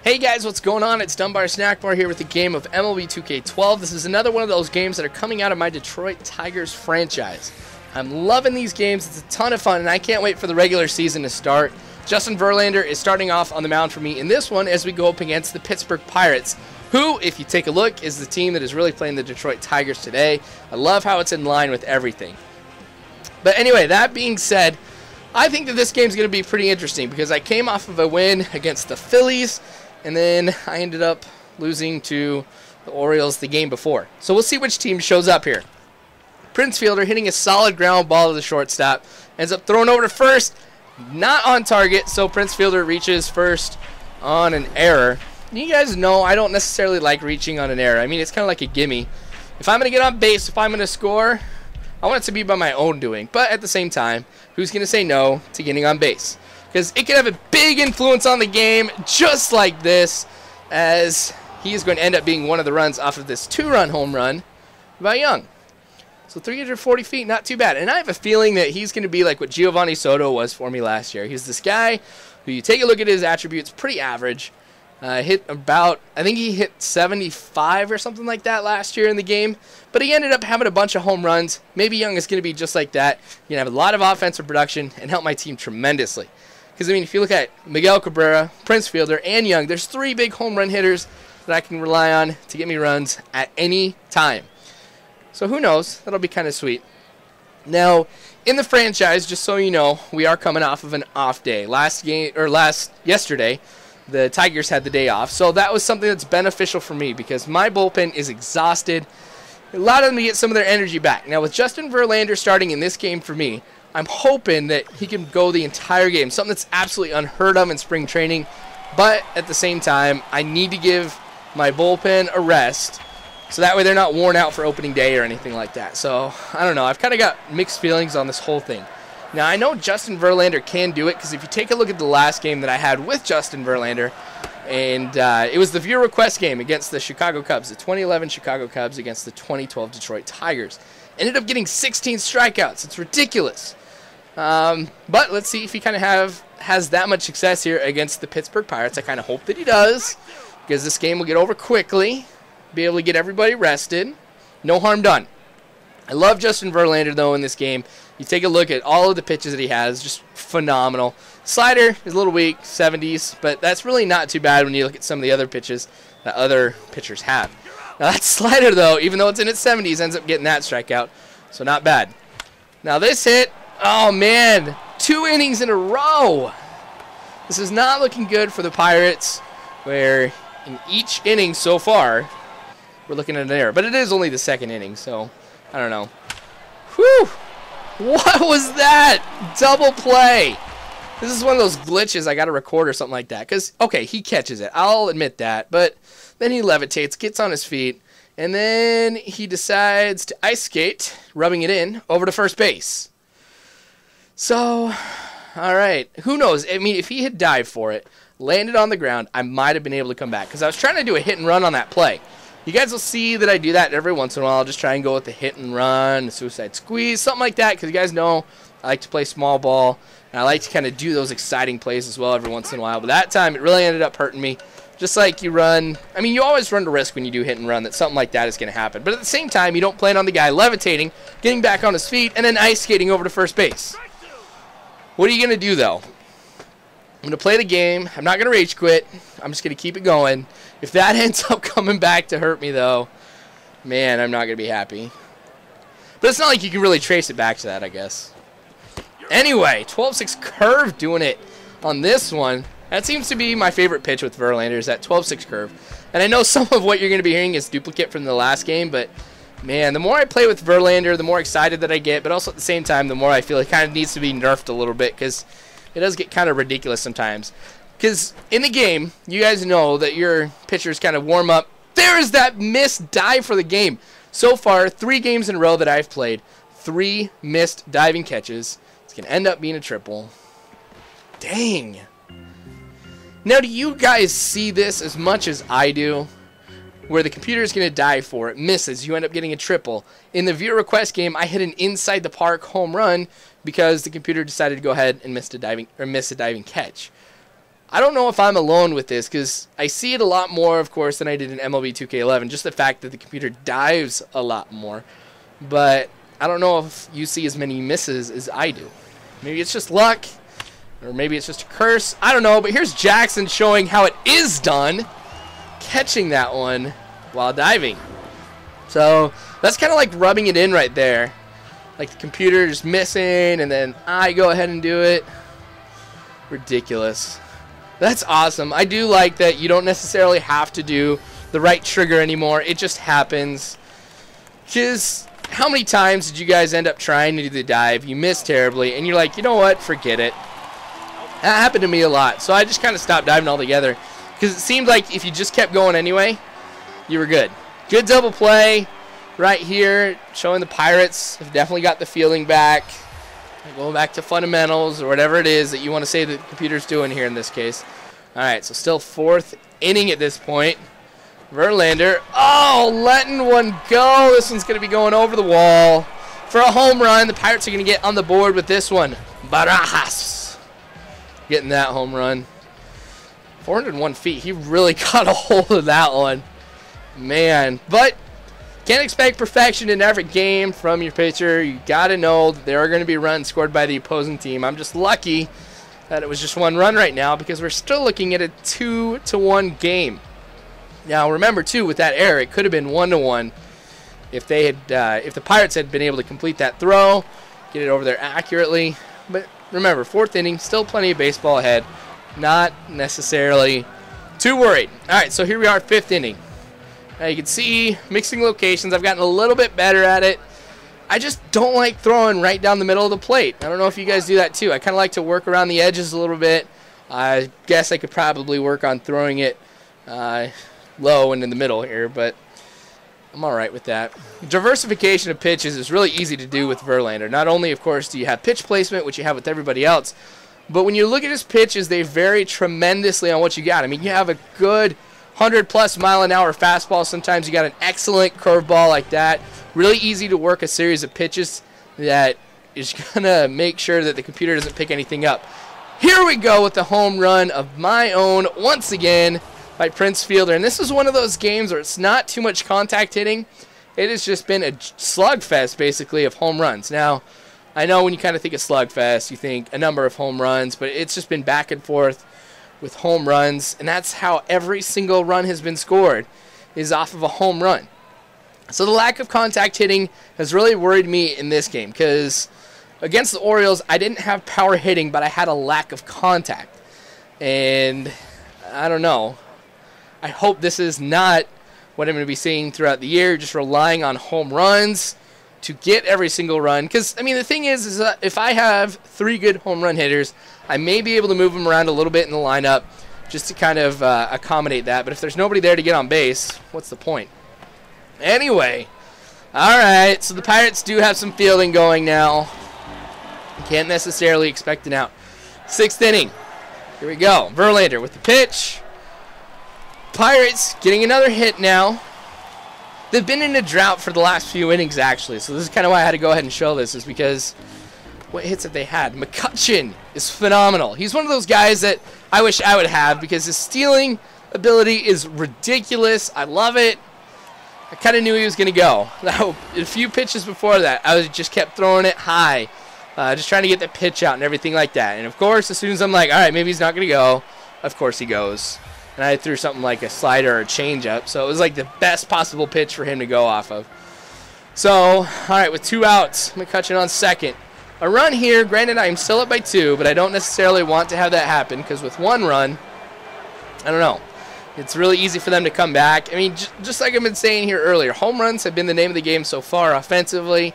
Hey guys, what's going on? It's Dunbar Snackbar here with a game of MLB 2K12. This is another one of those games that are coming out of my Detroit Tigers franchise. I'm loving these games. It's a ton of fun, and I can't wait for the regular season to start. Justin Verlander is starting off on the mound for me in this one as we go up against the Pittsburgh Pirates, who, if you take a look, is the team that is really playing the Detroit Tigers today. I love how it's in line with everything. But anyway, that being said, I think that this game is going to be pretty interesting because I came off of a win against the Phillies, and then I ended up losing to the Orioles the game before. So we'll see which team shows up here. Prince Fielder hitting a solid ground ball to the shortstop. Ends up throwing over to first. Not on target, so Prince Fielder reaches first on an error. You guys know I don't necessarily like reaching on an error. I mean, it's kind of like a gimme. If I'm going to get on base, if I'm going to score, I want it to be by my own doing. But at the same time, who's going to say no to getting on base? Because it could have a big influence on the game, just like this, as he is going to end up being one of the runs off of this two-run home run by Young. So 340 feet, not too bad. And I have a feeling that he's going to be like what Giovanni Soto was for me last year. He's this guy who, you take a look at his attributes, pretty average. Hit about, I think he hit 75 or something like that last year in the game. But he ended up having a bunch of home runs. Maybe Young is going to be just like that. You're going to have a lot of offensive production and help my team tremendously. Because, I mean, if you look at Miguel Cabrera, Prince Fielder, and Young, there's three big home run hitters that I can rely on to get me runs at any time. So who knows? That'll be kind of sweet. Now, in the franchise, just so you know, we are coming off of an off day. Yesterday, the Tigers had the day off. So that was something that's beneficial for me because my bullpen is exhausted. A lot of them to get some of their energy back. Now, with Justin Verlander starting in this game for me, I'm hoping that he can go the entire game, something that's absolutely unheard of in spring training. But at the same time, I need to give my bullpen a rest so that way they're not worn out for opening day or anything like that. So, I don't know. I've kind of got mixed feelings on this whole thing. Now, I know Justin Verlander can do it because if you take a look at the last game that I had with Justin Verlander, and it was the viewer request game against the Chicago Cubs, the 2011 Chicago Cubs against the 2012 Detroit Tigers. Ended up getting 16 strikeouts. It's ridiculous. But let's see if he kind of has that much success here against the Pittsburgh Pirates. I kind of hope that he does because this game will get over quickly. Be able to get everybody rested. No harm done. I love Justin Verlander, though, in this game. You take a look at all of the pitches that he has, just phenomenal. Slider is a little weak, 70s, but that's really not too bad when you look at some of the other pitches that other pitchers have. Now, that slider, though, even though it's in its 70s, ends up getting that strikeout, so not bad. Now, this hit, oh, man, 2 innings in a row. This is not looking good for the Pirates, where in each inning so far, we're looking at an error. But it is only the second inning, so I don't know. Whew! What was that? Double play. This is one of those glitches I got to record or something like that. Because, okay, he catches it. I'll admit that. But then he levitates, gets on his feet, and then he decides to ice skate, rubbing it in, over to first base. So, all right. Who knows? I mean, if he had dived for it, landed on the ground, I might have been able to come back. Because I was trying to do a hit and run on that play. You guys will see that I do that every once in a while. I'll just try and go with the hit and run, the suicide squeeze, something like that. Because you guys know I like to play small ball. And I like to kind of do those exciting plays as well every once in a while. But that time, it really ended up hurting me. Just like you run. I mean, you always run the risk when you do hit and run that something like that is going to happen. But at the same time, you don't plan on the guy levitating, getting back on his feet, and then ice skating over to first base. What are you going to do, though? I'm going to play the game. I'm not going to rage quit. I'm just going to keep it going. If that ends up coming back to hurt me, though, man, I'm not going to be happy. But it's not like you can really trace it back to that, I guess. Anyway, 12-6 curve doing it on this one. That seems to be my favorite pitch with Verlander is that 12-6 curve. And I know some of what you're going to be hearing is duplicate from the last game, but, man, the more I play with Verlander, the more excited that I get. But also at the same time, the more I feel it kind of needs to be nerfed a little bit because it does get kind of ridiculous sometimes. Because in the game, you guys know that your pitchers kind of warm up. There is that missed dive for the game. So far, 3 games in a row that I've played, 3 missed diving catches. It's going to end up being a triple. Dang. Now, do you guys see this as much as I do? Where the computer is going to dive for it, misses, you end up getting a triple. In the viewer request game, I hit an inside the park home run because the computer decided to go ahead and miss a diving catch. I don't know if I'm alone with this because I see it a lot more, of course, than I did in MLB 2K11. Just the fact that the computer dives a lot more. But I don't know if you see as many misses as I do. Maybe it's just luck, or maybe it's just a curse. I don't know, but here's Jackson showing how it is done, catching that one while diving. So that's kind of like rubbing it in right there. Like the computer is missing, and then I go ahead and do it. Ridiculous. That's awesome. I do like that you don't necessarily have to do the right trigger anymore. It just happens. Because how many times did you guys end up trying to do the dive? You miss terribly, and you're like, you know what? Forget it. That happened to me a lot. So I just kind of stopped diving altogether. Because it seemed like if you just kept going anyway, you were good. Good double play right here, showing the Pirates have definitely got the feeling back. Going back to fundamentals or whatever it is that you want to say the computer's doing here in this case. All right, so still 4th inning at this point. Verlander, oh, letting one go. This one's going to be going over the wall for a home run. The Pirates are going to get on the board with this one. Barajas getting that home run. 401 feet. He really got a hold of that one. Man, but can't expect perfection in every game from your pitcher. You got to know that there are going to be runs scored by the opposing team. I'm just lucky that it was just 1 run right now because we're still looking at a 2-1 game. Now remember too, with that error, it could have been 1-1 if they had, if the Pirates had been able to complete that throw, get it over there accurately. But remember, 4th inning, still plenty of baseball ahead. Not necessarily too worried. All right, so here we are, 5th inning. Now you can see mixing locations. I've gotten a little bit better at it. I just don't like throwing right down the middle of the plate. I don't know if you guys do that too. I kind of like to work around the edges a little bit. I guess I could probably work on throwing it low and in the middle here, but I'm all right with that. Diversification of pitches is really easy to do with Verlander. Not only, of course, do you have pitch placement, which you have with everybody else, but when you look at his pitches, they vary tremendously on what you got. I mean, you have a good 100-plus mile-an-hour fastball. Sometimes you got an excellent curveball like that. Really easy to work a series of pitches that is going to make sure that the computer doesn't pick anything up. Here we go with the home run of my own once again by Prince Fielder. And this is one of those games where it's not too much contact hitting. It has just been a slugfest, basically, of home runs. Now, I know when you kind of think of slugfest, you think a number of home runs, but it's just been back and forth with home runs, and that's how every single run has been scored, is off of a home run. So the lack of contact hitting has really worried me in this game, because against the Orioles, I didn't have power hitting, but I had a lack of contact. And I don't know. I hope this is not what I'm going to be seeing throughout the year, just relying on home runs to get every single run. Because, I mean, the thing is that if I have 3 good home run hitters, I may be able to move them around a little bit in the lineup just to kind of accommodate that. But if there's nobody there to get on base, what's the point? Anyway, all right, so the Pirates do have some fielding going now. Can't necessarily expect an out. 6th inning. Here we go. Verlander with the pitch. Pirates getting another hit now. They've been in a drought for the last few innings, actually. So this is kind of why I had to go ahead and show this, is because what hits have they had? McCutchen is phenomenal. He's one of those guys that I wish I would have, because his stealing ability is ridiculous. I love it. I kind of knew he was going to go. Now, a few pitches before that, I just kept throwing it high, just trying to get the pitch out and everything like that. And, of course, as soon as I'm like, all right, maybe he's not going to go, of course he goes. And I threw something like a slider or a changeup, so it was like the best possible pitch for him to go off of. So, all right, with 2 outs, McCutchen on second. A run here, granted I am still up by 2, but I don't necessarily want to have that happen, because with 1 run, I don't know. It's really easy for them to come back. I mean, just like I've been saying here earlier, home runs have been the name of the game so far offensively.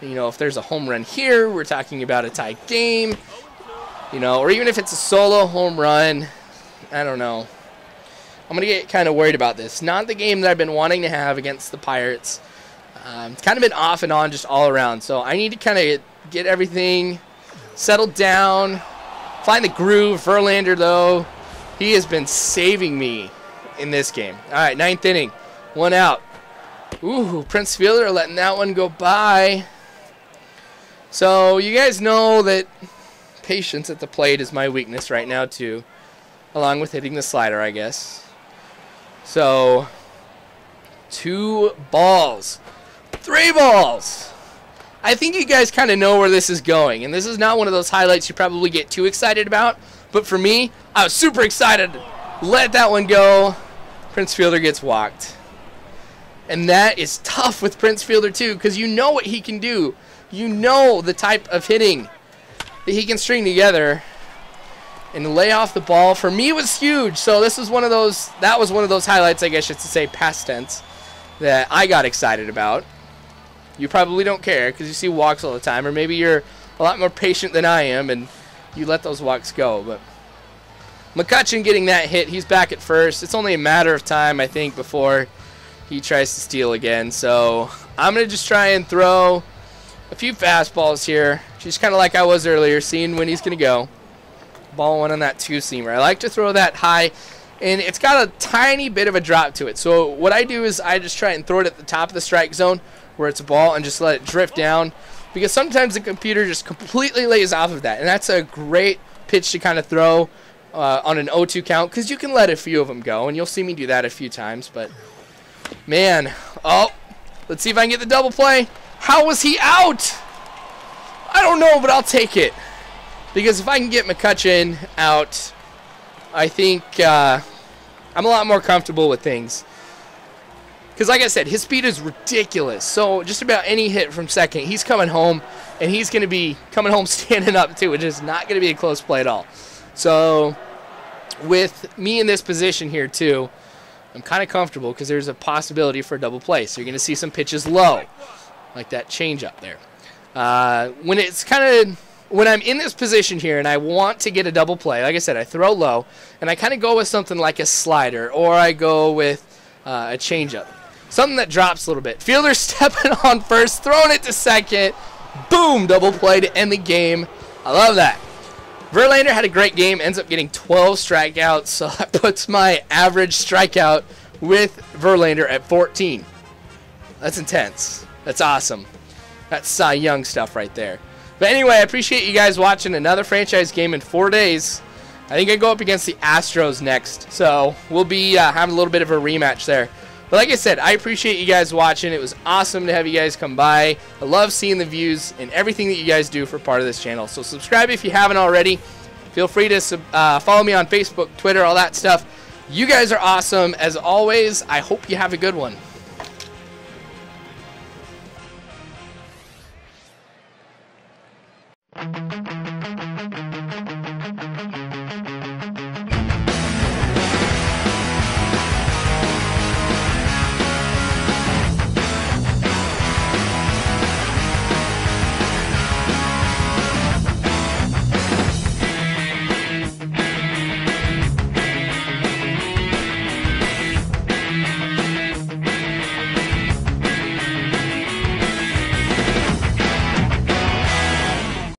You know, if there's a home run here, we're talking about a tied game. You know, or even if it's a solo home run, I don't know. I'm going to get kind of worried about this. Not the game that I've been wanting to have against the Pirates. It's kind of been off and on just all around. So I need to kind of get everything settled down, find the groove. Verlander, though, he has been saving me in this game. All right, 9th inning, 1 out. Ooh, Prince Fielder letting that one go by. So you guys know that patience at the plate is my weakness right now, too. along with hitting the slider, I guess. So 2 balls, 3 balls. I think you guys kind of know where this is going, and this is not one of those highlights you probably get too excited about, but for me, I was super excited. Let that one go. Prince Fielder gets walked. And that is tough with Prince Fielder too, because you know what he can do. You know the type of hitting that he can string together. And lay off the ball for me was huge. So this is one of those, that was one of those highlights, I guess you should say past tense, that I got excited about. You probably don't care because you see walks all the time, or maybe you're a lot more patient than I am and you let those walks go. But McCutchen getting that hit, he's back at first. It's only a matter of time, I think, before he tries to steal again. So I'm going to just try and throw a few fastballs here, just kind of like I was earlier, seeing when he's going to go. Ball one on that 2-seamer. I like to throw that high, and it's got a tiny bit of a drop to it. So what I do is I just try and throw it at the top of the strike zone where it's a ball and just let it drift down, because sometimes the computer just completely lays off of that, and that's a great pitch to kind of throw on an 0-2 count, because you can let a few of them go, and you'll see me do that a few times. But man, oh, let's see if I can get the double play. How was he out? I don't know, but I'll take it, because if I can get McCutchen out, I think I'm a lot more comfortable with things. Because like I said, his speed is ridiculous. So just about any hit from second, he's coming home, and he's going to be coming home standing up too, which is not going to be a close play at all. So with me in this position here too, I'm kind of comfortable because there's a possibility for a double play. So you're going to see some pitches low, like that changeup there. When I'm in this position here and I want to get a double play, like I said, I throw low, and I kind of go with something like a slider, or I go with a changeup. Something that drops a little bit. Fielder stepping on first, throwing it to second. Boom, double play to end the game. I love that. Verlander had a great game, ends up getting 12 strikeouts, so that puts my average strikeout with Verlander at 14. That's intense. That's awesome. That's Cy Young stuff right there. But anyway, I appreciate you guys watching another franchise game in 4 days. I think I go up against the Astros next, so we'll be having a little bit of a rematch there. But like I said, I appreciate you guys watching. It was awesome to have you guys come by. I love seeing the views and everything that you guys do for part of this channel. So subscribe if you haven't already. Feel free to follow me on Facebook, Twitter, all that stuff. You guys are awesome. As always, I hope you have a good one.